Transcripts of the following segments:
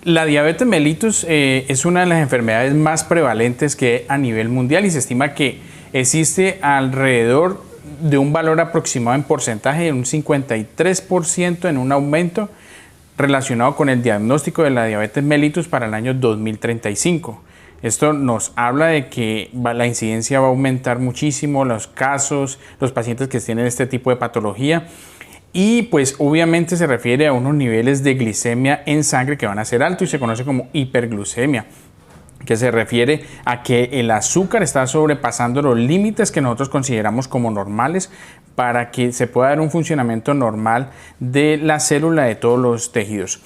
La diabetes mellitus es una de las enfermedades más prevalentes que hay a nivel mundial y se estima que existe alrededor de un valor aproximado en porcentaje de un 53% en un aumento relacionado con el diagnóstico de la diabetes mellitus para el año 2035. Esto nos habla de que la incidencia va a aumentar muchísimo, los casos, los pacientes que tienen este tipo de patología. Y pues obviamente se refiere a unos niveles de glicemia en sangre que van a ser altos y se conoce como hiperglucemia, que se refiere a que el azúcar está sobrepasando los límites que nosotros consideramos como normales para que se pueda dar un funcionamiento normal de la célula de todos los tejidos.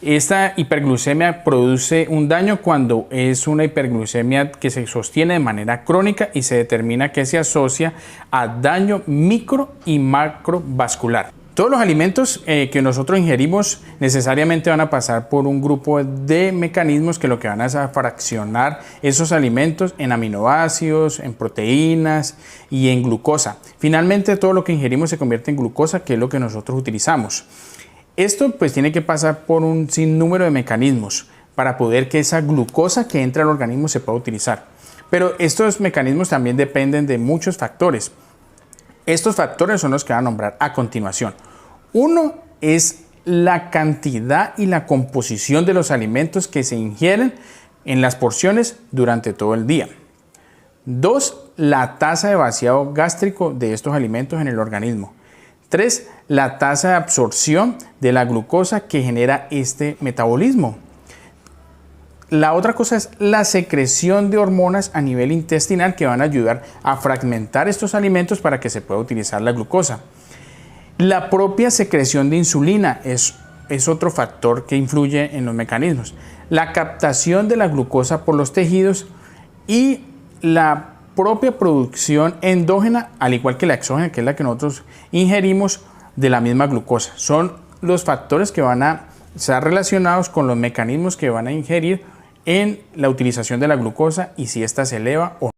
Esta hiperglucemia produce un daño cuando es una hiperglucemia que se sostiene de manera crónica y se determina que se asocia a daño micro y macrovascular. Todos los alimentos que nosotros ingerimos necesariamente van a pasar por un grupo de mecanismos que lo que van a hacer es fraccionar esos alimentos en aminoácidos, en proteínas y en glucosa. Finalmente todo lo que ingerimos se convierte en glucosa, que es lo que nosotros utilizamos. Esto pues tiene que pasar por un sinnúmero de mecanismos para poder que esa glucosa que entra al organismo se pueda utilizar. Pero estos mecanismos también dependen de muchos factores. Estos factores son los que voy a nombrar a continuación. Uno es la cantidad y la composición de los alimentos que se ingieren en las porciones durante todo el día. Dos, la tasa de vaciado gástrico de estos alimentos en el organismo. Tres, la tasa de absorción de la glucosa que genera este metabolismo. La otra cosa es la secreción de hormonas a nivel intestinal que van a ayudar a fragmentar estos alimentos para que se pueda utilizar la glucosa. La propia secreción de insulina es otro factor que influye en los mecanismos. La captación de la glucosa por los tejidos y la propia producción endógena, al igual que la exógena, que es la que nosotros ingerimos de la misma glucosa. Son los factores que van a estar relacionados con los mecanismos que van a ingerir en la utilización de la glucosa y si ésta se eleva o no.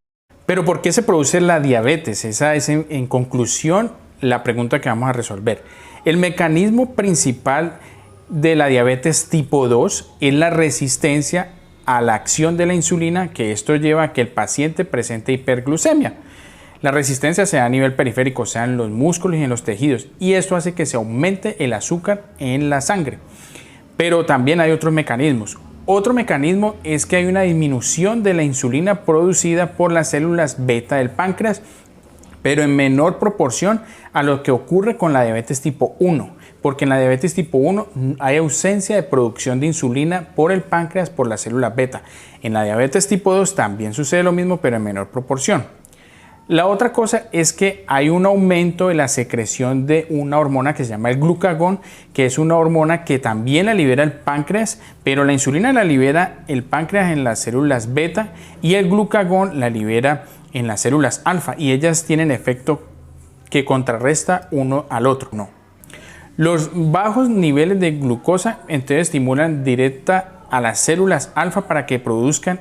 Pero ¿por qué se produce la diabetes? Esa es en conclusión la pregunta que vamos a resolver. El mecanismo principal de la diabetes tipo 2 es la resistencia a la acción de la insulina, que esto lleva a que el paciente presente hiperglucemia. La resistencia se da a nivel periférico, o sea en los músculos y en los tejidos, y esto hace que se aumente el azúcar en la sangre. Pero también hay otros mecanismos. Otro mecanismo es que hay una disminución de la insulina producida por las células beta del páncreas, pero en menor proporción a lo que ocurre con la diabetes tipo 1, porque en la diabetes tipo 1 hay ausencia de producción de insulina por el páncreas por la célula beta. En la diabetes tipo 2 también sucede lo mismo, pero en menor proporción. La otra cosa es que hay un aumento de la secreción de una hormona que se llama el glucagón, que es una hormona que también la libera el páncreas, pero la insulina la libera el páncreas en las células beta y el glucagón la libera en las células alfa, y ellas tienen efecto que contrarresta uno al otro. No. Los bajos niveles de glucosa entonces estimulan directa a las células alfa para que produzcan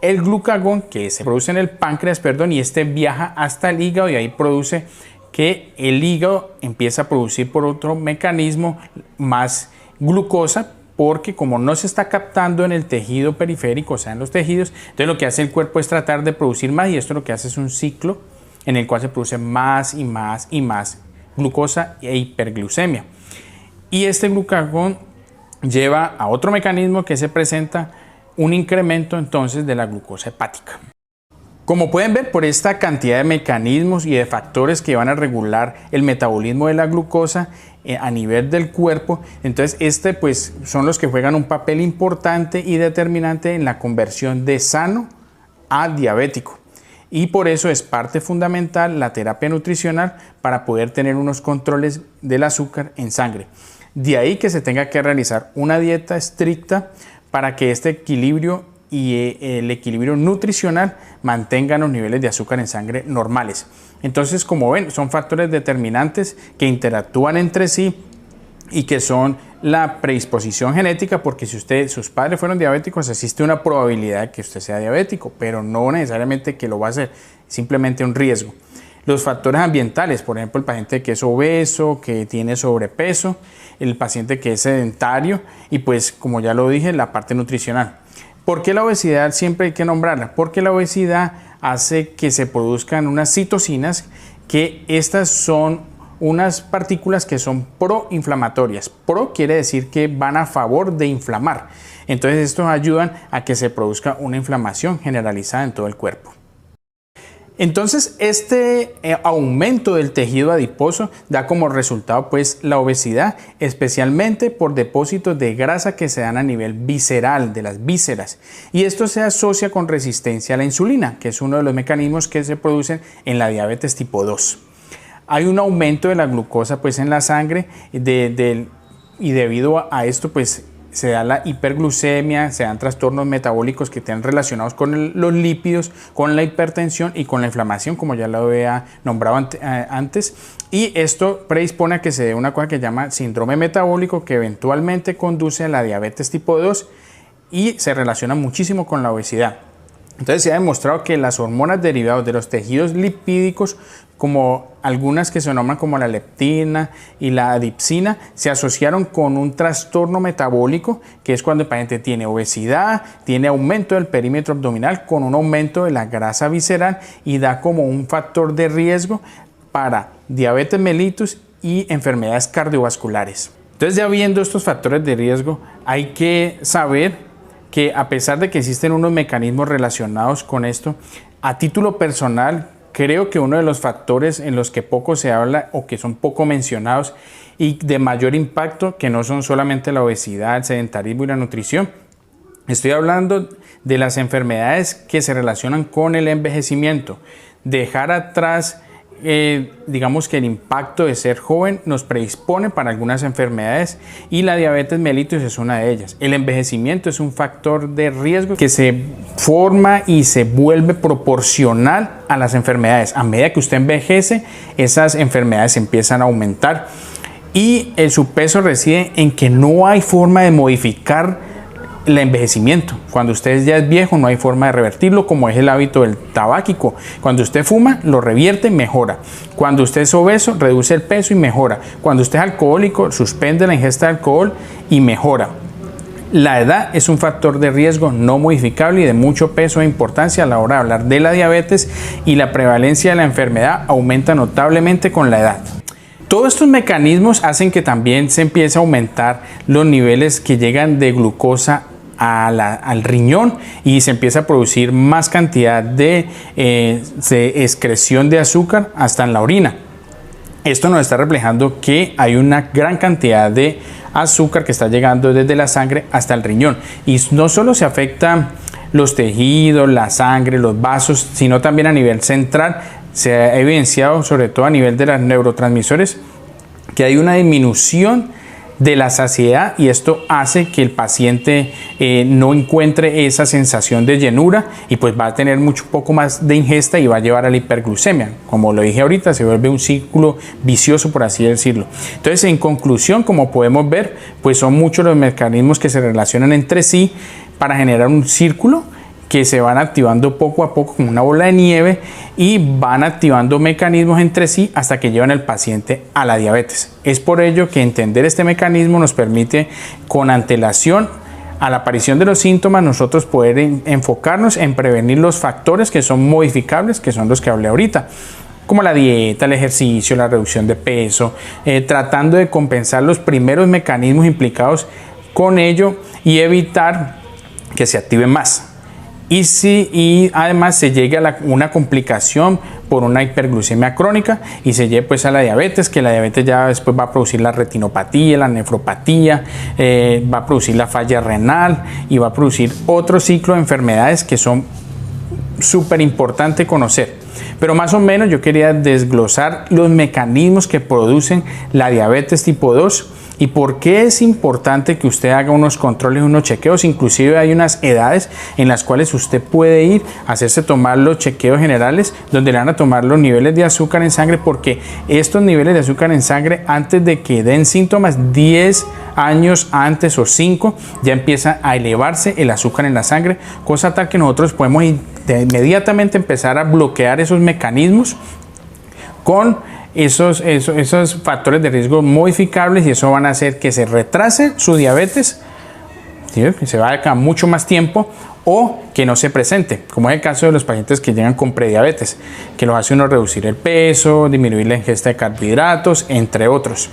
el glucagón que se produce en el páncreas, y este viaja hasta el hígado y ahí produce que el hígado empieza a producir por otro mecanismo más glucosa, porque como no se está captando en el tejido periférico, o sea en los tejidos, entonces lo que hace el cuerpo es tratar de producir más, y esto lo que hace es un ciclo en el cual se produce más y más y más glucosa e hiperglucemia. Y este glucagón lleva a otro mecanismo que se presenta un incremento entonces de la glucosa hepática. Como pueden ver, por esta cantidad de mecanismos y de factores que van a regular el metabolismo de la glucosa a nivel del cuerpo, entonces pues son los que juegan un papel importante y determinante en la conversión de sano a diabético. Y por eso es parte fundamental la terapia nutricional para poder tener unos controles del azúcar en sangre. De ahí que se tenga que realizar una dieta estricta para que este equilibrio y el equilibrio nutricional mantengan los niveles de azúcar en sangre normales. Entonces, como ven, son factores determinantes que interactúan entre sí y que son la predisposición genética, porque si sus padres fueron diabéticos, existe una probabilidad de que usted sea diabético, pero no necesariamente que lo va a ser, simplemente un riesgo. Los factores ambientales, por ejemplo, el paciente que es obeso, que tiene sobrepeso, el paciente que es sedentario y pues como ya lo dije, la parte nutricional. ¿Por qué la obesidad siempre hay que nombrarla? Porque la obesidad hace que se produzcan unas citocinas, que estas son unas partículas que son proinflamatorias. Pro quiere decir que van a favor de inflamar. Entonces estos ayudan a que se produzca una inflamación generalizada en todo el cuerpo. Entonces este aumento del tejido adiposo da como resultado pues la obesidad, especialmente por depósitos de grasa que se dan a nivel visceral, de las vísceras, y esto se asocia con resistencia a la insulina, que es uno de los mecanismos que se producen en la diabetes tipo 2. Hay un aumento de la glucosa pues en la sangre y debido a esto pues se da la hiperglucemia, se dan trastornos metabólicos que están relacionados con los lípidos, con la hipertensión y con la inflamación, como ya lo había nombrado antes. Y esto predispone a que se dé una cosa que se llama síndrome metabólico, que eventualmente conduce a la diabetes tipo 2 y se relaciona muchísimo con la obesidad. Entonces se ha demostrado que las hormonas derivadas de los tejidos lipídicos, como algunas que se nombran como la leptina y la adipsina, se asociaron con un trastorno metabólico, que es cuando el paciente tiene obesidad, tiene aumento del perímetro abdominal con un aumento de la grasa visceral y da como un factor de riesgo para diabetes mellitus y enfermedades cardiovasculares. Entonces, ya viendo estos factores de riesgo, hay que saber que a pesar de que existen unos mecanismos relacionados con esto, a título personal, creo que uno de los factores en los que poco se habla o que son poco mencionados y de mayor impacto, que no son solamente la obesidad, el sedentarismo y la nutrición, estoy hablando de las enfermedades que se relacionan con el envejecimiento. Dejar atrás digamos que el impacto de ser joven nos predispone para algunas enfermedades y la diabetes mellitus es una de ellas. El envejecimiento es un factor de riesgo que se forma y se vuelve proporcional a las enfermedades. A medida que usted envejece, esas enfermedades empiezan a aumentar y su peso reside en que no hay forma de modificar el envejecimiento. Cuando usted ya es viejo no hay forma de revertirlo, como es el hábito del tabáquico. Cuando usted fuma lo revierte, mejora. Cuando usted es obeso reduce el peso y mejora. Cuando usted es alcohólico suspende la ingesta de alcohol y mejora. La edad es un factor de riesgo no modificable y de mucho peso e importancia a la hora de hablar de la diabetes, y la prevalencia de la enfermedad aumenta notablemente con la edad. Todos estos mecanismos hacen que también se empiece a aumentar los niveles que llegan de glucosa al riñón y se empieza a producir más cantidad de excreción de azúcar hasta en la orina. Esto nos está reflejando que hay una gran cantidad de azúcar que está llegando desde la sangre hasta el riñón, y no solo se afecta los tejidos, la sangre, los vasos, sino también a nivel central. Se ha evidenciado, sobre todo a nivel de los neurotransmisores, que hay una disminución de la saciedad, y esto hace que el paciente no encuentre esa sensación de llenura y pues va a tener poco más de ingesta y va a llevar a la hiperglucemia. Como lo dije ahorita, se vuelve un círculo vicioso, por así decirlo. Entonces, en conclusión, como podemos ver, pues son muchos los mecanismos que se relacionan entre sí para generar un círculo que se van activando poco a poco como una bola de nieve y van activando mecanismos entre sí hasta que llevan al paciente a la diabetes. Es por ello que entender este mecanismo nos permite, con antelación a la aparición de los síntomas, nosotros poder enfocarnos en prevenir los factores que son modificables, que son los que hablé ahorita, como la dieta, el ejercicio, la reducción de peso, tratando de compensar los primeros mecanismos implicados con ello y evitar que se activen más. Y además se llegue a una complicación por una hiperglucemia crónica y se llegue pues a la diabetes, que la diabetes ya después va a producir la retinopatía, la nefropatía, va a producir la falla renal y va a producir otro ciclo de enfermedades que son súper importante conocer. Pero más o menos yo quería desglosar los mecanismos que producen la diabetes tipo 2 y por qué es importante que usted haga unos controles, unos chequeos. Inclusive hay unas edades en las cuales usted puede ir a hacerse tomar los chequeos generales, donde le van a tomar los niveles de azúcar en sangre, porque estos niveles de azúcar en sangre, antes de que den síntomas, 10 años antes o 5, ya empieza a elevarse el azúcar en la sangre, cosa tal que nosotros podemos inmediatamente empezar a bloquear esos mecanismos con esos factores de riesgo modificables, y eso van a hacer que se retrase su diabetes, ¿sí? Que se vaya a mucho más tiempo, o que no se presente, como es el caso de los pacientes que llegan con prediabetes, que los hace uno reducir el peso, disminuir la ingesta de carbohidratos, entre otros.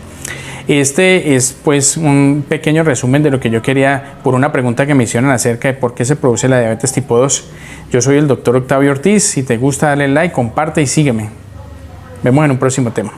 Este es pues un pequeño resumen de lo que yo quería, por una pregunta que me hicieron acerca de por qué se produce la diabetes tipo 2. Yo soy el doctor Octavio Ortiz. Si te gusta, dale like, comparte y sígueme. Vemos en un próximo tema.